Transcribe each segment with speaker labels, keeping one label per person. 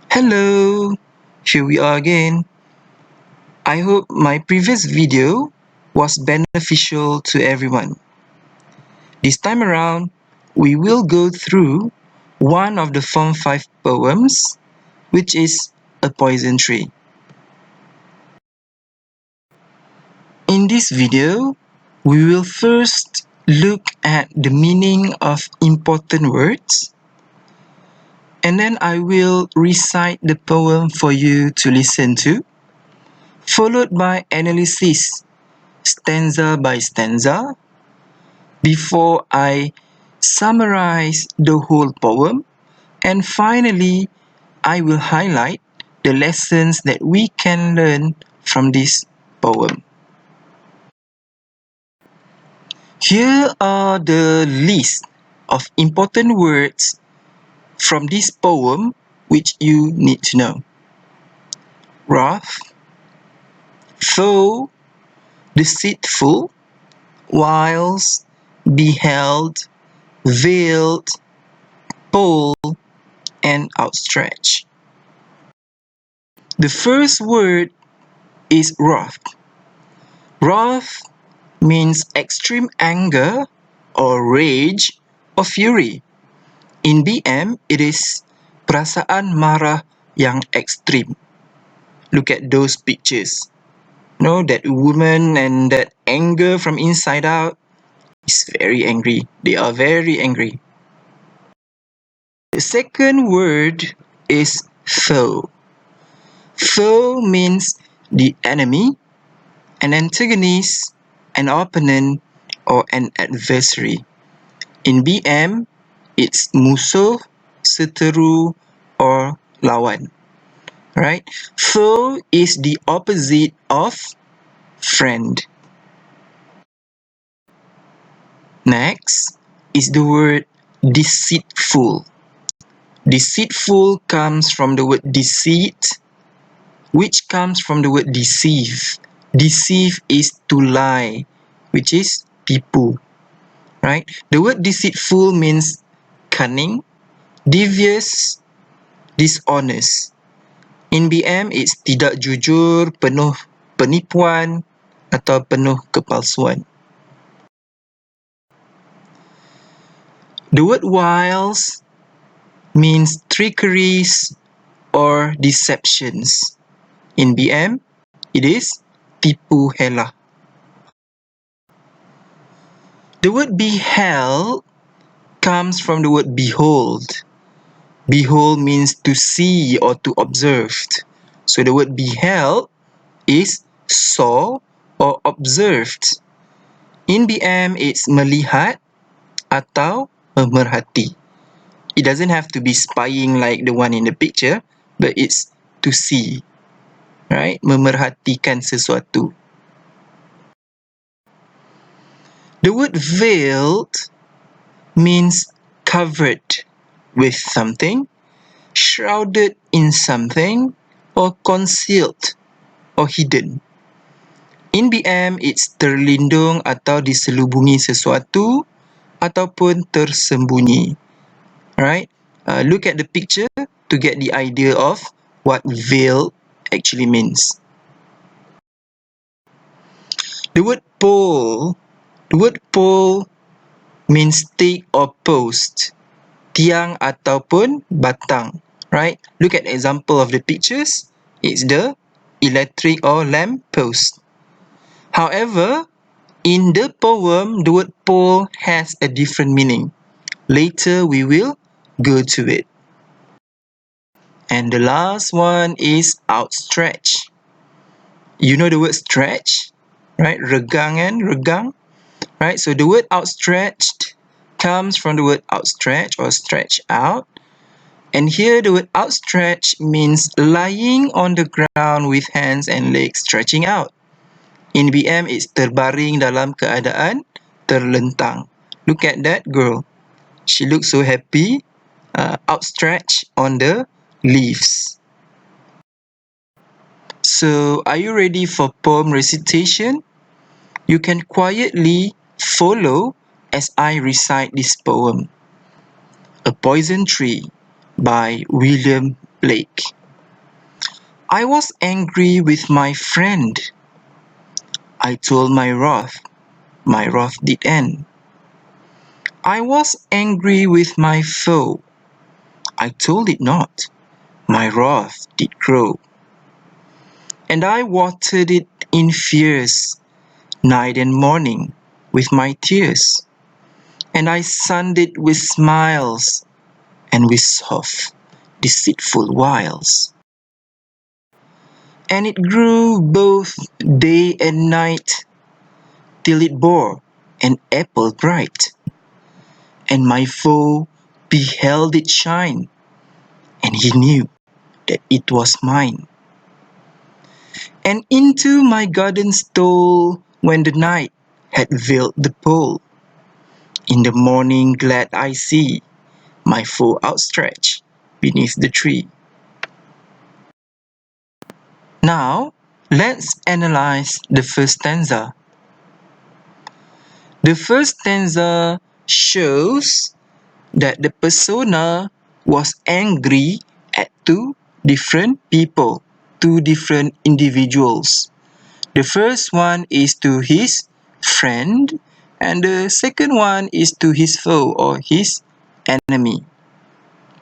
Speaker 1: Hello, here we are again. I hope my previous video was beneficial to everyone. This time around, we will go through one of the Form 5 poems, which is A Poison Tree. In this video, we will first look at the meaning of important words, and then I will recite the poem for you to listen to, followed by analysis stanza by stanza before I summarize the whole poem, and finally I will highlight the lessons that we can learn from this poem. Here are the list of important words from this poem which you need to know. Wrath, foe, deceitful, wiles, beheld, veiled, pole, and outstretched. The first word is wrath. Wrath means extreme anger or rage or fury. In BM, it is perasaan marah yang ekstrim. Look at those pictures. You know, that woman and that anger from inside out is very angry. They are very angry. The second word is foe. Foe means the enemy, an antagonist, an opponent, or an adversary. In BM, it's musuh, seteru, or lawan. Right? Foe is the opposite of friend. Next is the word deceitful. Deceitful comes from the word deceit, which comes from the word deceive. Deceive is to lie, which is tipu. Right? The word deceitful means cunning, devious, dishonest. In BM, it's tidak jujur, penuh penipuan, atau penuh kepalsuan. The word wiles means trickeries or deceptions. In BM, it is tipu hela. The word beheld comes from the word behold. Behold means to see or to observe. So the word beheld is saw or observed. In BM, it's melihat atau memerhati. It doesn't have to be spying like the one in the picture, but it's to see. Right? Memerhatikan sesuatu. The word veiled means covered with something, shrouded in something, or concealed or hidden. In BM, it's terlindung atau diselubungi sesuatu ataupun tersembunyi. Right? Look at the picture to get the idea of what veil actually means. The word pole means stake or post, tiang ataupun batang. Right? Look at the example of the pictures. It's the electric or lamp post. However, in the poem, the word pole has a different meaning. Later, we will go to it. And the last one is outstretched. You know the word stretch, right? Regang. Right? So the word outstretched comes from the word outstretch or stretch out. And here the word outstretched means lying on the ground with hands and legs stretching out. In BM, it's terbaring dalam keadaan terlentang. Look at that girl. She looks so happy, outstretched on the leaves. So, are you ready for poem recitation? You can quietly follow as I recite this poem. A Poison Tree by William Blake. I was angry with my friend. I told my wrath did end. I was angry with my foe. I told it not, my wrath did grow. And I watered it in fears, night and morning, with my tears. And I sunned it with smiles, and with soft, deceitful wiles. And it grew both day and night, till it bore an apple bright. And my foe beheld it shine, and he knew that it was mine. And into my garden stole when the night had veiled the pole. In the morning glad I see my foe outstretched beneath the tree. Now, let's analyze the first stanza. The first stanza shows that the persona was angry at two different people, two different individuals. The first one is to his friend, and the second one is to his foe or his enemy.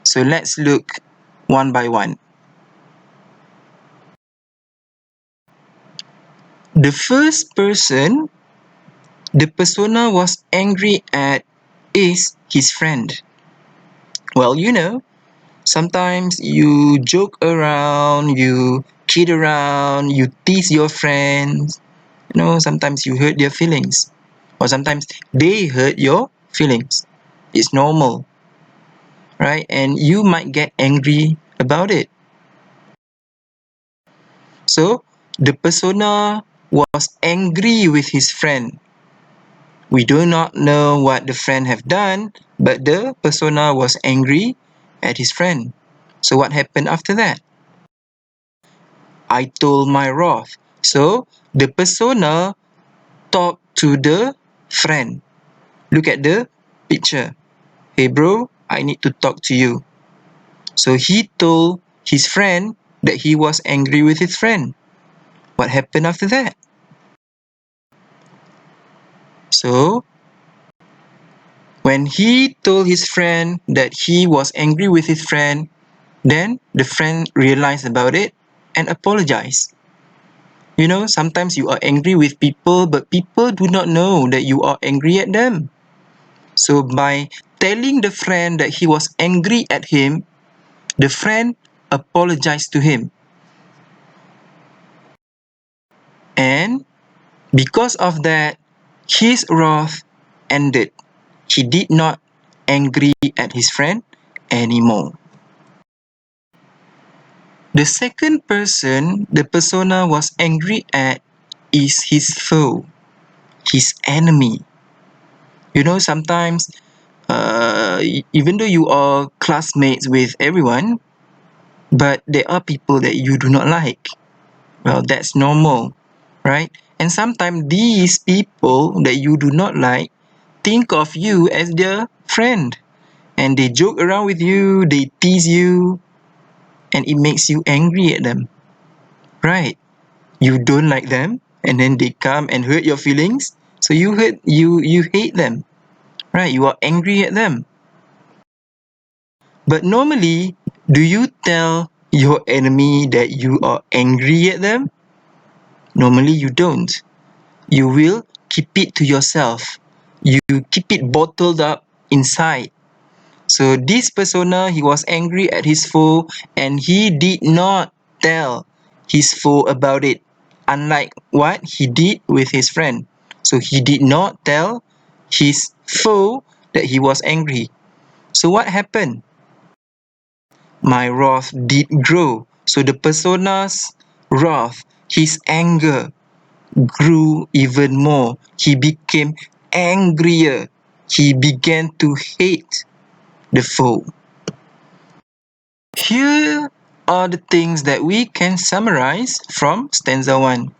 Speaker 1: So let's look one by one. The first person the persona was angry at is his friend. Well, sometimes you joke around, you kid around, you tease your friends. Sometimes you hurt their feelings. Or sometimes they hurt your feelings. It's normal, right? And you might get angry about it. So, the persona was angry with his friend. We do not know what the friend have done, but the persona was angry at his friend. So what happened after that? I told my wrath. So the persona talked to the friend. Look at the picture. Hey bro, I need to talk to you. So he told his friend that he was angry with his friend. What happened after that? So when he told his friend that he was angry with his friend, then the friend realized about it and apologized. Sometimes you are angry with people, but people do not know that you are angry at them. So by telling the friend that he was angry at him, the friend apologized to him. And because of that, his wrath ended. He did not angry at his friend anymore. The second person the persona was angry at is his foe, his enemy. Sometimes even though you are classmates with everyone, but there are people that you do not like. Well, that's normal, right? And sometimes these people that you do not like think of you as their friend, and they joke around with you, they tease you, and it makes you angry at them, right? You don't like them, and then they come and hurt your feelings, so you hate them, right? You are angry at them. But normally, do you tell your enemy that you are angry at them? Normally you don't. You will keep it to yourself. You keep it bottled up inside. So this persona, he was angry at his foe, and he did not tell his foe about it, unlike what he did with his friend. So he did not tell his foe that he was angry. So what happened? My wrath did grow. So the persona's wrath, his anger, grew even more. He became angrier. He began to hate the foe. Here are the things that we can summarize from stanza 1.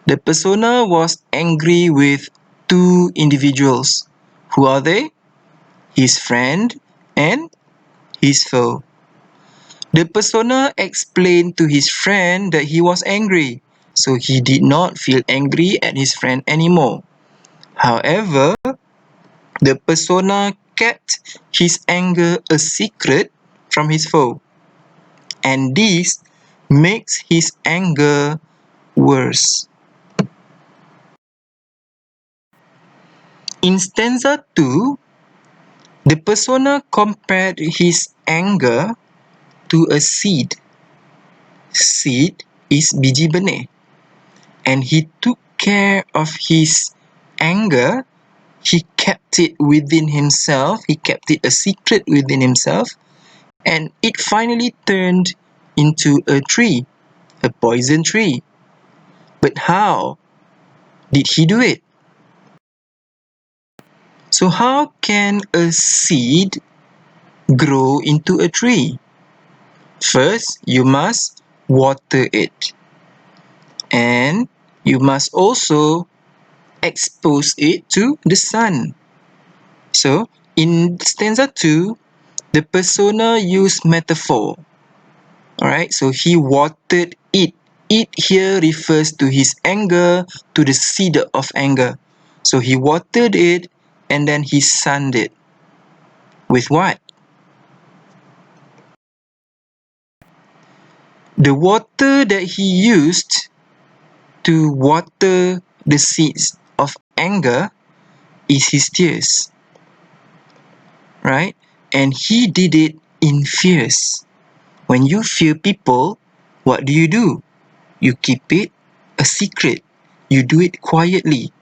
Speaker 1: The persona was angry with two individuals. Who are they? His friend and his foe. The persona explained to his friend that he was angry, so he did not feel angry at his friend anymore. However, the persona kept his anger a secret from his foe, and this makes his anger worse. In stanza 2, the persona compared his anger to a seed. Seed is biji benih, and he took care of his anger. He kept it within himself, he kept it a secret within himself, and it finally turned into a tree, a poison tree. But how did he do it? So how can a seed grow into a tree? First, you must water it, and you must also expose it to the sun. So, in stanza 2, the persona used metaphor. Alright, so he watered it. It here refers to his anger, to the seed of anger. So he watered it and then he sunned it. With what? The water that he used to water the seeds of anger is his tears. Right? And he did it in fears. When you fear people, what do? You keep it a secret. You do it quietly.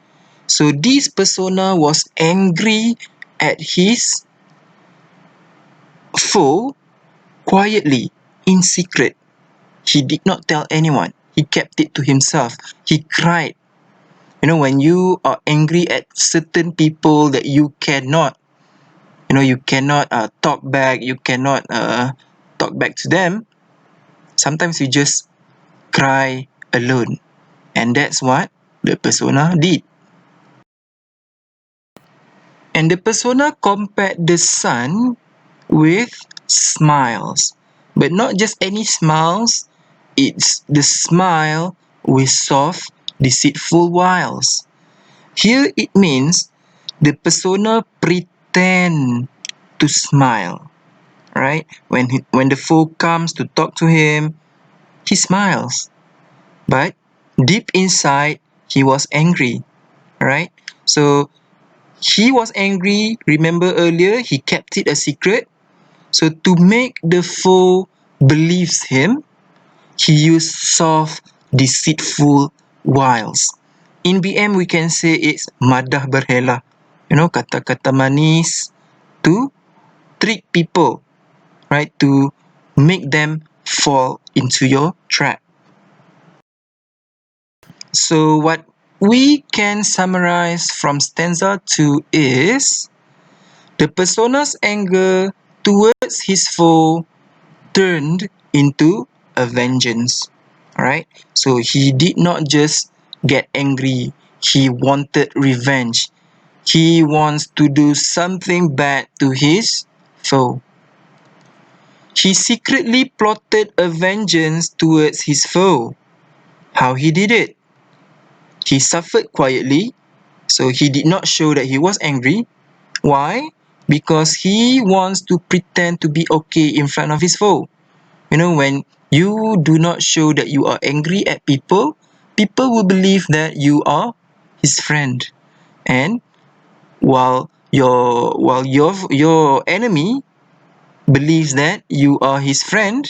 Speaker 1: So this persona was angry at his foe quietly, in secret. He did not tell anyone. He kept it to himself. He cried. When you are angry at certain people that you cannot, you cannot talk back, you cannot talk back to them, sometimes you just cry alone. And that's what the persona did. And the persona compared the sun with smiles. But not just any smiles, it's the smile with soft, deceitful wiles. Here it means the persona pretend to smile, right? When the foe comes to talk to him, he smiles. But deep inside, he was angry, right? So he was angry. Remember earlier, he kept it a secret. So to make the foe believes him, he used soft, deceitful wiles. In BM, we can say it's madah berhela. Kata-kata manis to trick people, right? To make them fall into your trap. So what we can summarize from stanza 2 is the persona's anger towards his foe turned into a vengeance. Alright? So he did not just get angry, he wanted revenge. He wants to do something bad to his foe. He secretly plotted a vengeance towards his foe. How he did it? He suffered quietly, so he did not show that he was angry. Why? Because he wants to pretend to be okay in front of his foe. When you do not show that you are angry at people, people will believe that you are his friend. And while your enemy believes that you are his friend,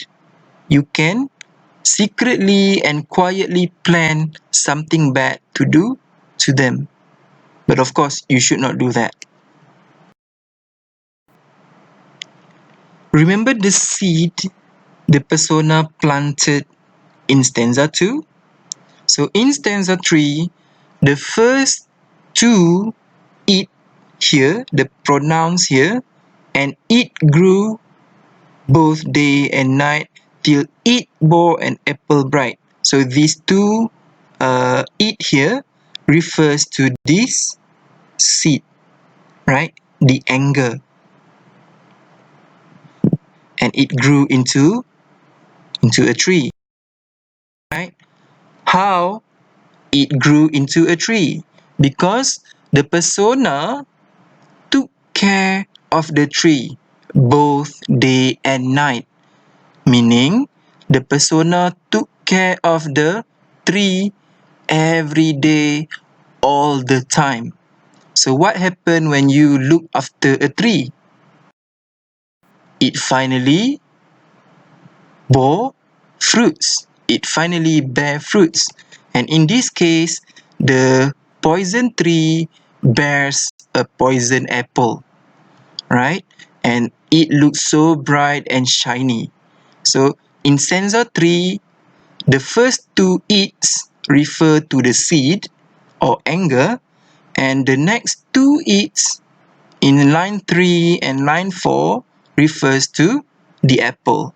Speaker 1: you can secretly and quietly plan something bad to do to them. But of course, you should not do that. Remember the seed the persona planted in stanza 2? So in stanza 3, the first two it here, the pronouns here, and it grew both day and night till it bore an apple bright. So these two it here refers to this seed, right? The anger. And it grew into into a tree, right? How it grew into a tree? Because the persona took care of the tree both day and night, meaning the persona took care of the tree every day, all the time. So what happened when you look after a tree? It finally bore fruits. It finally bear fruits. And in this case, the poison tree bears a poison apple, right? And it looks so bright and shiny. So in stanza 3, the first two "its" refer to the seed or anger, and the next two "its" in line 3 and line 4 refers to the apple.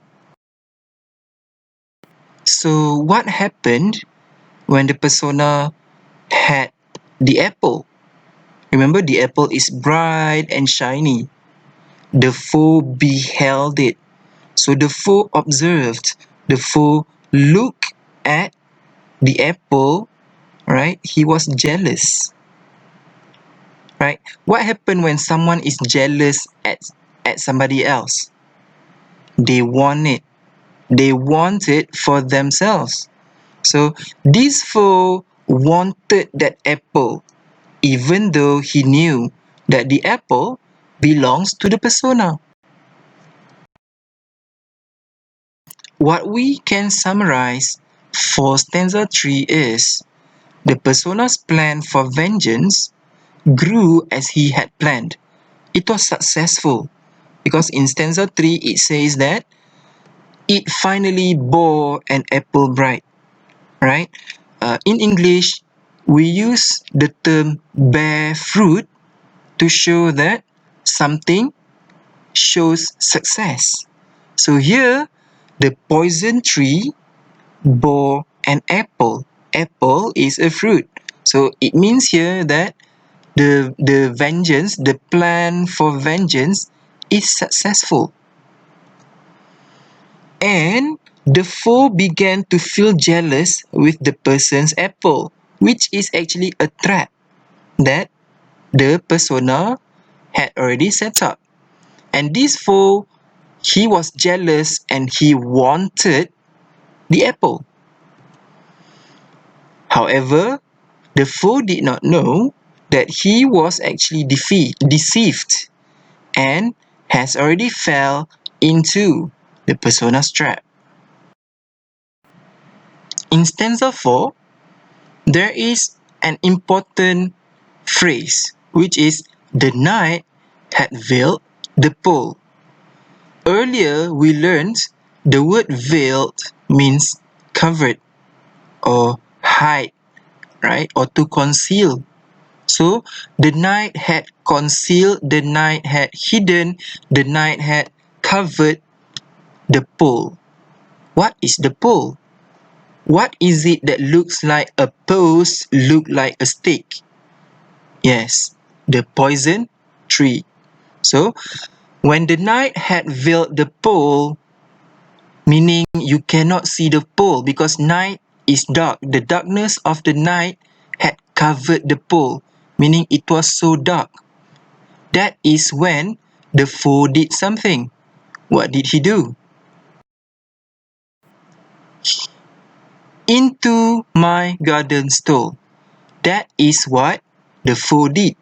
Speaker 1: So what happened when the persona had the apple? Remember, the apple is bright and shiny. The foe beheld it. So the foe observed, the foe looked at the apple, right? He was jealous, right? What happened when someone is jealous at somebody else? They want it. They want it for themselves. So this foe wanted that apple, even though he knew that the apple belongs to the persona. What we can summarize for stanza 3 is the persona's plan for vengeance grew as he had planned. It was successful because in stanza 3 it says that it finally bore an apple bright, right? In English, we use the term bear fruit to show that something shows success. So here, the poison tree bore an apple. Apple is a fruit. So it means here that the vengeance, the plan for vengeance is successful. And the foe began to feel jealous with the person's apple, which is actually a trap that the persona had already set up. And this foe, he was jealous and he wanted the apple. However, the foe did not know that he was actually deceived and has already fell into the persona's trap. In stanza 4, there is an important phrase, which is the night had veiled the pole. Earlier, we learned the word veiled means covered or hide, right? Or to conceal. So, the night had concealed, the night had hidden, the night had covered the pole. What is the pole? What is it that looks like a post, look like a stick? Yes, the poison tree. So, when the night had veiled the pole, meaning you cannot see the pole because night is dark. The darkness of the night had covered the pole, meaning it was so dark. That is when the foe did something. What did he do? Into my garden stole. That is what the foe did.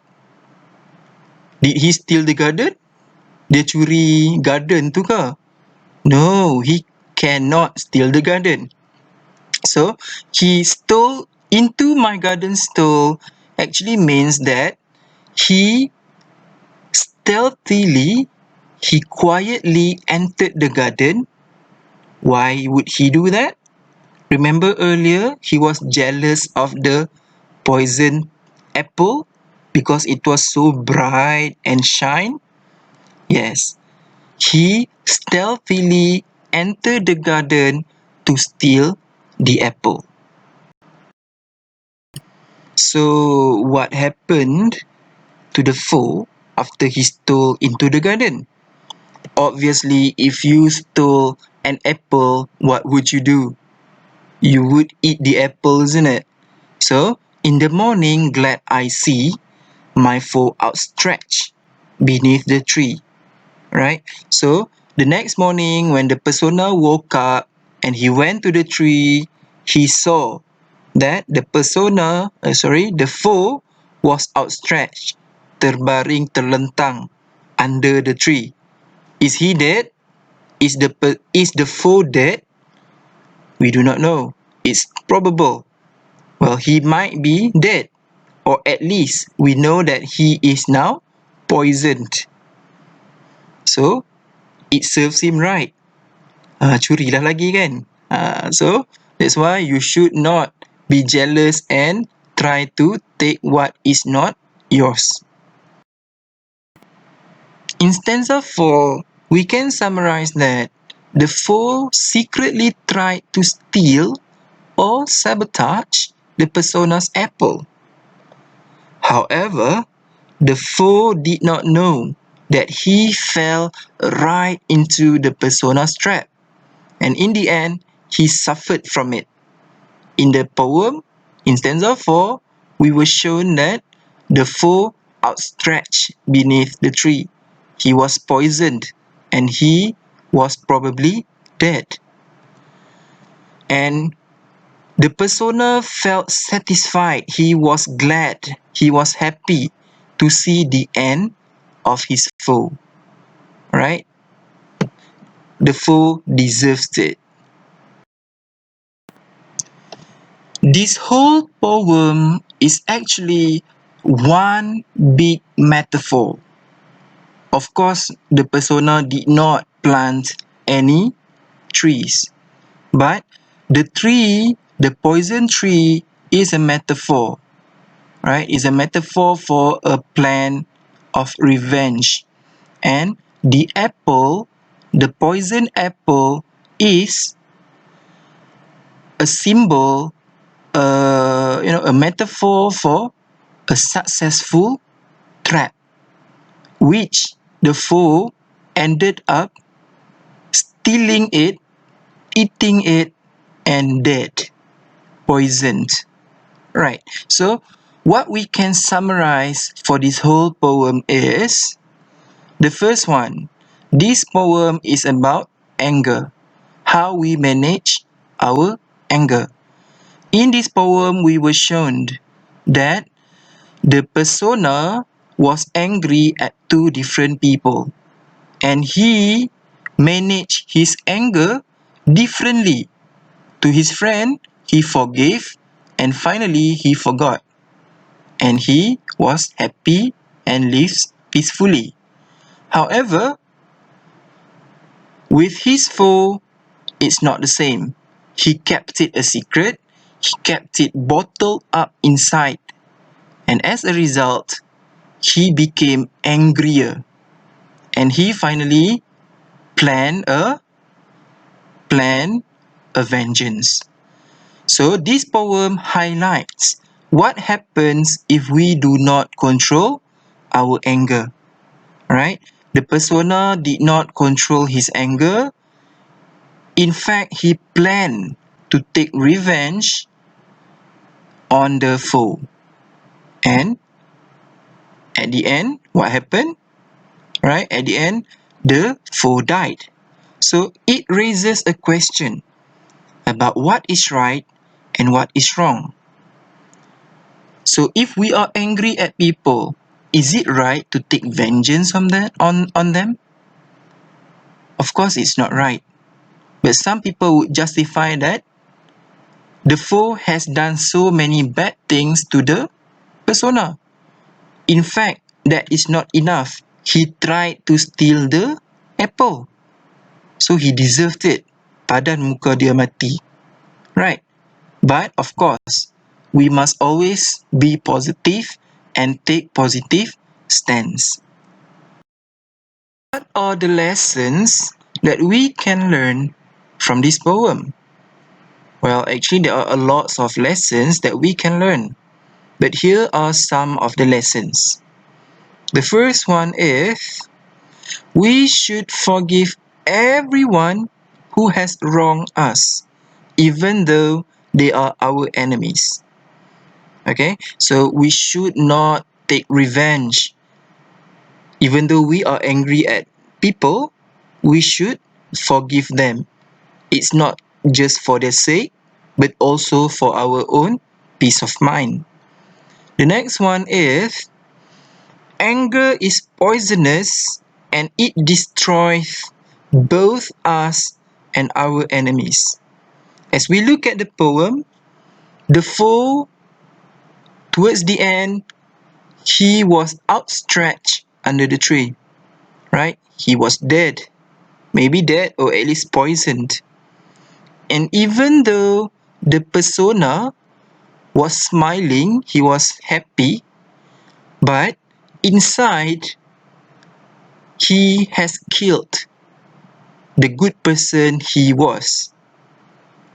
Speaker 1: Did he steal the garden? Dia curi garden tu ke? No, he cannot steal the garden. So, he stole into my garden stole actually means that he stealthily, he quietly entered the garden. Why would he do that? Remember earlier, he was jealous of the poison apple because it was so bright and shine. Yes, he stealthily entered the garden to steal the apple. So, what happened to the foe after he stole into the garden? Obviously, if you stole an apple, what would you do? You would eat the apple, isn't it? So, in the morning, glad I see my foe outstretched beneath the tree. Right? So, the next morning, when the persona woke up and he went to the tree, he saw that the foe was outstretched, terbaring terlentang under the tree. Is he dead? Is the foe dead? We do not know. It's probable. Well, he might be dead, or at least we know that he is now poisoned. So, it serves him right. Curi dah lagi kan? So, that's why you should not be jealous and try to take what is not yours. In stanza 4, we can summarize that the foe secretly tried to steal or sabotage the persona's apple. However, the foe did not know that he fell right into the persona's trap, and in the end, he suffered from it. In the poem, in stanza 4, we were shown that the foe outstretched beneath the tree. He was poisoned and he was probably dead. And the persona felt satisfied. He was glad. He was happy to see the end of his foe. Right? The foe deserves it. This whole poem is actually one big metaphor. Of course, the persona did not plant any trees, but the poison tree is a metaphor, right? It's a metaphor for a plan of revenge. And the apple, the poison apple, is a symbol, a metaphor for a successful trap, which the foe ended up stealing it, eating it, and dead, poisoned. Right. So, what we can summarize for this whole poem is the first one. This poem is about anger, how we manage our anger. In this poem, we were shown that the persona was angry at two different people, and he managed his anger differently. To his friend, he forgave, and finally he forgot, and he was happy and lives peacefully. However, with his foe, it's not the same. He kept it a secret, he kept it bottled up inside, and as a result, he became angrier, and he finally planned a vengeance. So this poem highlights what happens if we do not control our anger, right? The persona did not control his anger. In fact, he planned to take revenge on the foe. And at the end, what happened? Right? At the end, the foe died. So it raises a question about what is right and what is wrong. So if we are angry at people, is it right to take vengeance on them? Of course it's not right. But some people would justify that the foe has done so many bad things to the persona. In fact, that is not enough. He tried to steal the apple. So he deserved it. Padan muka dia mati. Right? But of course, we must always be positive and take positive stance. What are the lessons that we can learn from this poem? Well, actually, there are a lot of lessons that we can learn. But here are some of the lessons. The first one is we should forgive everyone who has wronged us, even though they are our enemies. Okay, so we should not take revenge. Even though we are angry at people, we should forgive them. It's not just for their sake, but also for our own peace of mind. The next one is anger is poisonous and it destroys both us and our enemies. As we look at the poem, the foe, towards the end, he was outstretched under the tree, right? He was dead, maybe dead or at least poisoned. And even though the persona was smiling, he was happy, but inside he has killed the good person he was,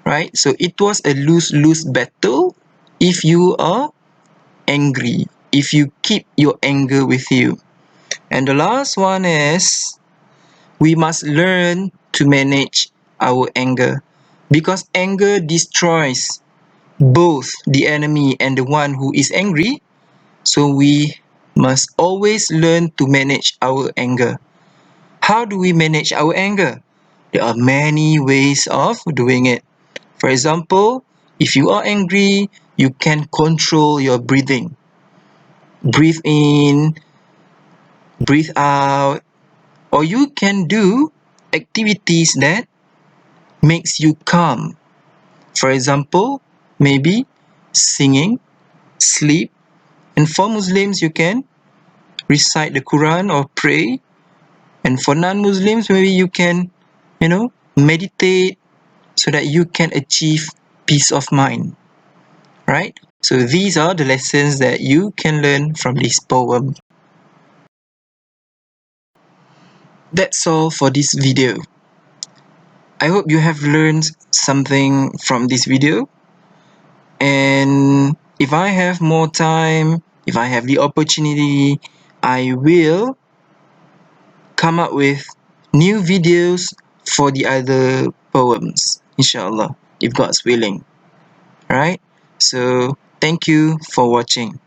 Speaker 1: right? So it was a lose-lose battle if you are angry, if you keep your anger with you. And the last one is we must learn to manage our anger, because anger destroys both the enemy and the one who is angry. So we must always learn to manage our anger. How do we manage our anger? There are many ways of doing it. For example, if you are angry, you can control your breathing. Breathe in, breathe out, or you can do activities that makes you calm. For example, maybe singing, sleep, and for Muslims you can recite the Quran or pray, and for non-Muslims maybe you can, meditate so that you can achieve peace of mind, right? So these are the lessons that you can learn from this poem. That's all for this video. I hope you have learned something from this video, and if I have more time, if I have the opportunity, I will come up with new videos for the other poems, inshallah, if God's willing. Right? So thank you for watching.